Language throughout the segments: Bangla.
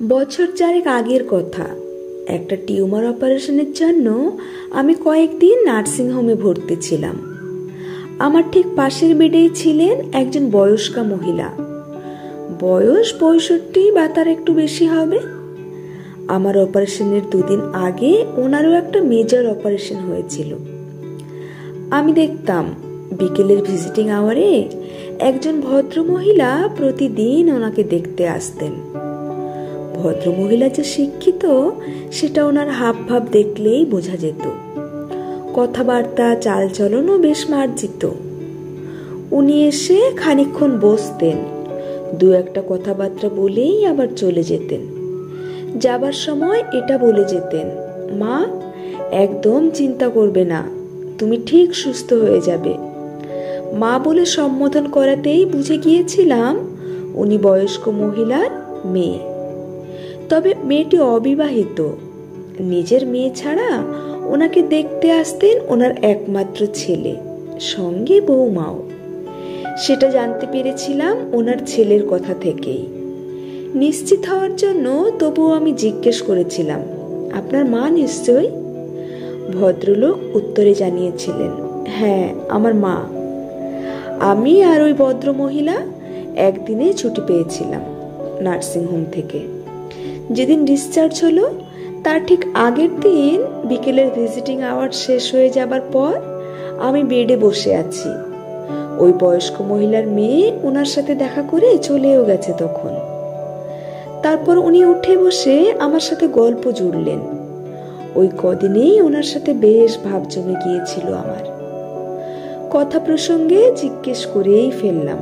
বছর চারেক আগের কথা। একটা টিউমার অপারেশনের জন্য আমি কয়েকদিন নার্সিংহোমে ভর্তি ছিলাম। আমার ঠিক পাশের বেডেই ছিলেন একজন বয়স্কা মহিলা। বয়স 65 বা তার একটু বেশি হবে। আমার অপারেশনের দুদিন আগে ওনারও একটা মেজর অপারেশন হয়েছিল। আমি দেখতাম বিকেলের ভিজিটিং আওয়ারে একজন ভদ্র মহিলা প্রতিদিন ওনাকে দেখতে আসতেন। ভদ্রমহিলা যে শিক্ষিত সেটা ওনার হাব ভাব দেখলেই বোঝা যেত। কথাবার্তা চালচলনও বেশ মার্জিত। উনি এসে খানিকক্ষণ বসতেন, দু একটা কথাবার্তা বলেই আবার চলে যেতেন। যাবার সময় এটা বলে যেতেন, মা, একদম চিন্তা করবে না, তুমি ঠিক সুস্থ হয়ে যাবে। মা বলে সম্বোধন করাতেই বুঝে গিয়েছিলাম উনি বয়স্ক মহিলার মেয়ে। তবে মেয়েটি অবিবাহিত। নিজের মেয়ে ছাড়া ওনাকে দেখতে আসতেন ওনার একমাত্র ছেলে, সঙ্গে বৌমাও। সেটা জানতে পেরেছিলাম ওনার ছেলের কথা থেকেই। নিশ্চিত হওয়ার জন্য তবুও আমি জিজ্ঞেস করেছিলাম, আপনার মা নিশ্চয়ই? ভদ্রলোক উত্তরে জানিয়েছিলেন, হ্যাঁ, আমার মা। আমি আর ওই ভদ্র মহিলা একদিনে ছুটি পেয়েছিলাম নার্সিংহোম থেকে। যেদিন ডিসচার্জ হলো তার ঠিক আগের দিন বিকেলের ভিজিটিং আওয়ার শেষ হয়ে যাবার পর আমি বেডে বসে আছি। ওই বয়স্ক মহিলার মেয়ে ওনার সাথে দেখা করে চলেও গেছে তখন। তারপর উনি উঠে বসে আমার সাথে গল্প জুড়লেন। ওই কদিনেই ওনার সাথে বেশ ভাব জমে গিয়েছিল আমার। কথা প্রসঙ্গে জিজ্ঞেস করেই ফেললাম,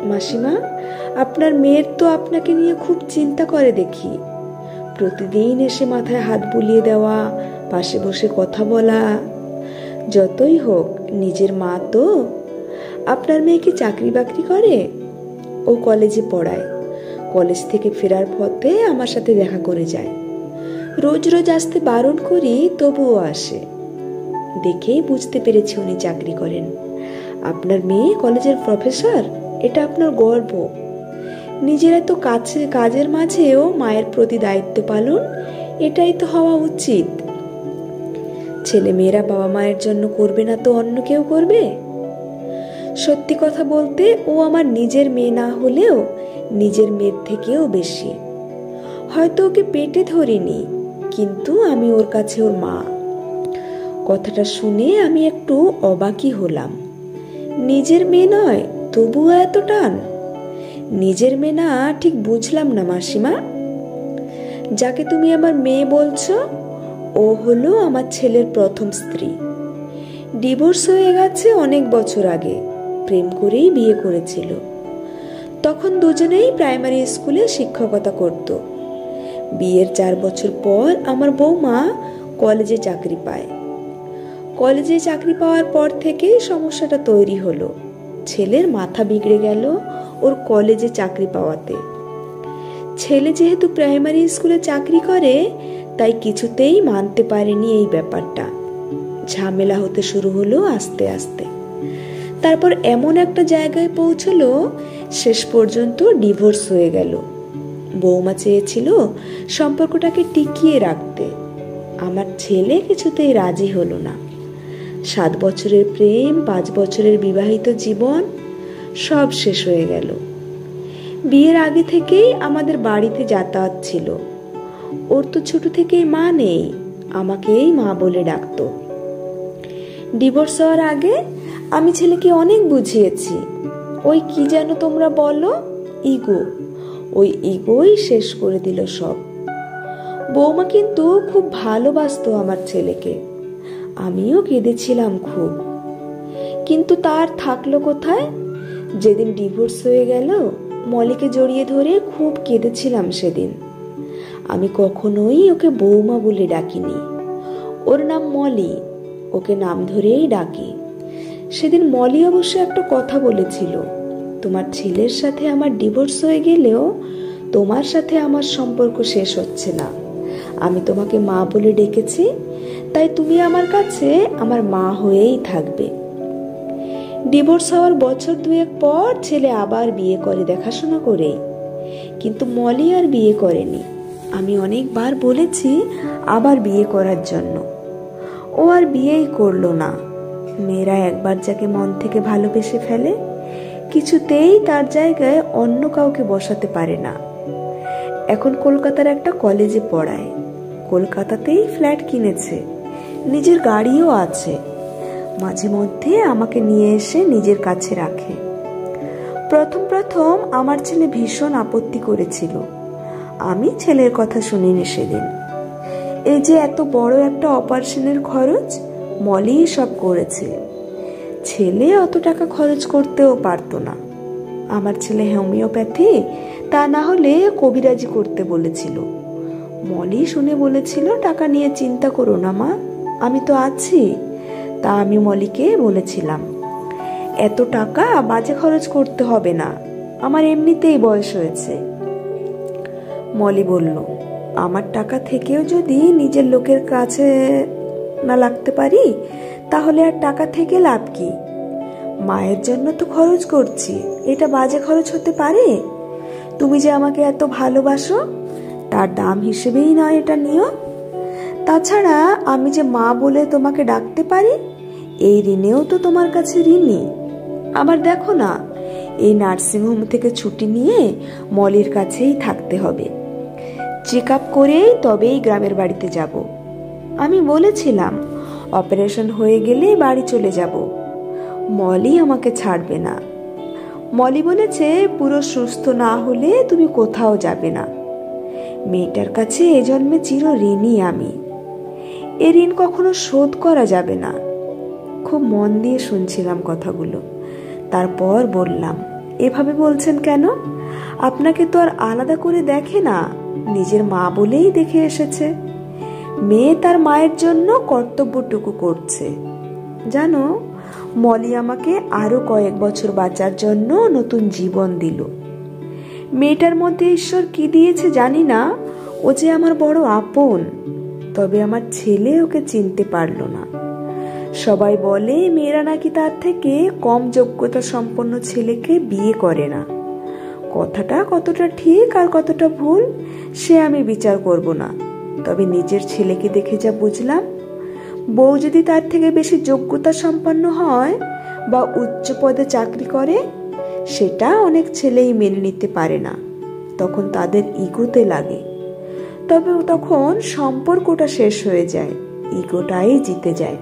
মাসিমা, আপনার মেয়ের তো আপনাকে নিয়ে খুব চিন্তা করে দেখি। প্রতিদিন এসে মাথায় হাত বুলিয়ে দেওয়া, পাশে বসে কথা বলা। যতই হোক নিজের মা তো। আপনার মেয়ে কি চাকরি বাকরি করে? ও কলেজে পড়ায়। কলেজ থেকে ফেরার পথে আমার সাথে দেখা করে যায়। রোজ রোজ আসতে বারণ করি, তবুও আসে। দেখেই বুঝতে পেরেছি উনি চাকরি করেন। আপনার মেয়ে কলেজের প্রফেসর, এটা আপনার গর্ব। নিজের এত কাজের মাঝেও মায়ের প্রতি দায়িত্ব পালন, এটাই তো হওয়া উচিত। ছেলে মেয়েরা বাবা মায়ের জন্য করবে না তো অন্য কেউ করবে? সত্যি কথা বলতে ও আমার নিজের মেয়ে না হলেও নিজের মেয়ের থেকেও বেশি। হয়তো ওকে পেটে ধরিনি, কিন্তু আমি ওর কাছে ওর মা। কথাটা শুনে আমি একটু অবাকই হলাম। নিজের মেয়ে নয়, তবুও এত টান? নিজের মেয়ে না ঠিক বুঝলাম না মাসিমা। যাকে তুমি আমার মেয়ে বলছো, ও হলো আমার ছেলের প্রথম স্ত্রী। ডিভোর্স হয়ে গেছে অনেক বছর আগে, প্রেম করেই বিয়ে করেছিল। তখন দুজনেই প্রাইমারি স্কুলে শিক্ষকতা করত। বিয়ের 4 বছর পর আমার বৌমা কলেজে চাকরি পায়। কলেজে চাকরি পাওয়ার পর থেকে সমস্যাটা তৈরি হলো। ছেলের মাথা বিগড়ে গেল ওর কলেজে চাকরি পাওয়াতে। ছেলে যেহেতু প্রাইমারি স্কুলে চাকরি করে, তাই কিছুতেই মানতে পারেনি এই ব্যাপারটা। ঝামেলা হতে শুরু হলো আস্তে আস্তে। তারপর এমন একটা জায়গায় পৌঁছলো, শেষ পর্যন্ত ডিভোর্স হয়ে গেল। বৌমা চেয়েছিল সম্পর্কটাকে টিকিয়ে রাখতে। আমার ছেলে কিছুতেই রাজি হলো না। 7 বছরের প্রেম, 5 বছরের বিবাহিত জীবন সব শেষ হয়ে গেল। বিয়ের আগে থেকেই আমাদের বাড়িতে যাতায়াত ছিল। ওর তো ছোট থেকেই মা নেই, আমাকেই মা বলে ডাকতো। ডিভোর্স হওয়ার আগে আমি ছেলেকে অনেক বুঝিয়েছি। ওই কি যেন তোমরা বলো, ইগো। ওই ইগোই শেষ করে দিল সব। বৌমা কিন্তু খুব ভালোবাসতো আমার ছেলেকে। আমিও কেঁদেছিলাম খুব। কিন্তু তার থাকলো কোথায়? যেদিন ডিভোর্স হয়ে গেল, মলিকে জড়িয়ে ধরে খুব কেঁদেছিলাম সেদিন। আমি কখনোই ওকে বৌমা বলে ডাকিনি। ওর নাম মলি, ওকে নাম ধরেই ডাকি। সেদিন মলি অবশ্য একটা কথা বলেছিল, তোমার ছেলের সাথে আমার ডিভোর্স হয়ে গেলেও তোমার সাথে আমার সম্পর্ক শেষ হচ্ছে না। আমি তোমাকে মা বলে ডেকেছি, তাই তুমি আমার কাছে আমার মা হয়েই থাকবে। ডিভোর্স হওয়ার বছর 2 পর ছেলে আবার বিয়ে করে দেখাশোনা করেই। কিন্তু মলি আর বিয়ে করেনি। আমি অনেকবার বলেছি আবার বিয়ে করার জন্য, ও আর বিয়েই করলো না। মেয়েরা একবার যাকে মন থেকে ভালোবেসে ফেলে কিছুতেই তার জায়গায় অন্য কাউকে বসাতে পারে না। এখন কলকাতার একটা কলেজে পড়ায়, কলকাতাতেই ফ্ল্যাট কিনেছে, নিজের গাড়িও আছে। মাঝে মধ্যে আমাকে নিয়ে এসে নিজের কাছে রাখে। প্রথম প্রথম আমার ছেলে ভীষণ আপত্তি করেছিল, আমি ছেলের কথা শুনিনি সেদিন। এই যে এত বড় একটা অপারেশনের খরচ মলি সব করেছে, ছেলে অত টাকা খরচ করতেও পারতো না। আমার ছেলে হোমিওপ্যাথি, তা না হলে কবিরাজি করতে বলেছিল। মলি শুনে বলেছিল, টাকা নিয়ে চিন্তা করো না মা, আমি তো আছি। তা আমি মলিকে বলেছিলাম, এত টাকা বাজে খরচ করতে হবে না, আমার এমনিতেই বয়স হয়েছে। মলি বলল, আমার টাকা থেকেও যদি নিজের লোকের কাছে না লাগতে পারি তাহলে আর টাকা থেকে লাভ কি? মায়ের জন্য তো খরচ করছি, এটা বাজে খরচ হতে পারে? তুমি যে আমাকে এত ভালোবাসো তার দাম হিসেবেই নয় এটা নিও। তাছাড়া আমি যে মা বলে তোমাকে ডাকতে পারি, এই ঋণেও তো তোমার কাছে ঋণী। আবার দেখো না, এই নার্সিংহোম থেকে ছুটি নিয়ে মলির কাছেই থাকতে হবে, চেক আপ করেই তবেই গ্রামের বাড়িতে যাব। আমি বলেছিলাম অপারেশন হয়ে গেলে বাড়ি চলে যাব, মলি আমাকে ছাড়বে না। মলি বলেছে পুরো সুস্থ না হলে তুমি কোথাও যাবে না। মেয়েটার কাছে এ জন্মে চির ঋণী আমি, এ ঋণ কখনো শোধ করা যাবে না। খুব মন দিয়ে শুনছিলাম কথাগুলো, তারপর বললাম, এভাবে বলছেন কেন? আপনাকে তো আর আলাদা করে দেখে না, নিজের মা বলেই দেখে এসেছে। মেয়ে তার মায়ের জন্য কর্তব্যটুকু করছে। জানো, মলি আমাকে আরো কয়েক বছর বাঁচার জন্য নতুন জীবন দিল। মেয়েটার মধ্যে ঈশ্বর কি দিয়েছে জানি না, ও যে আমার বড় আপন, তবে আমার ছেলে ওকে চিনতে পারল না। সবাই বলে মেয়েরা নাকি তার থেকে কম যোগ্যতা সম্পন্ন ছেলেকে বিয়ে করে না। কথাটা কতটা ঠিক আর কতটা ভুল সে আমি বিচার করব না, তবে নিজের ছেলেকে দেখে যা বুঝলাম, বউ যদি তার থেকে বেশি যোগ্যতা সম্পন্ন হয় বা উচ্চ পদে চাকরি করে, সেটা অনেক ছেলেই মেনে নিতে পারে না, তখন তাদের ইগোতে লাগে। তবে তখন সম্পর্কটা শেষ হয়ে যায়, ইগোটাই জিতে যায়।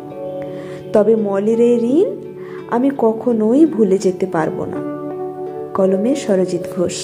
তবে মলির এই ঋণ আমি কখনোই ভুলে যেতে পারবো না। কলমে সরজিৎ ঘোষ।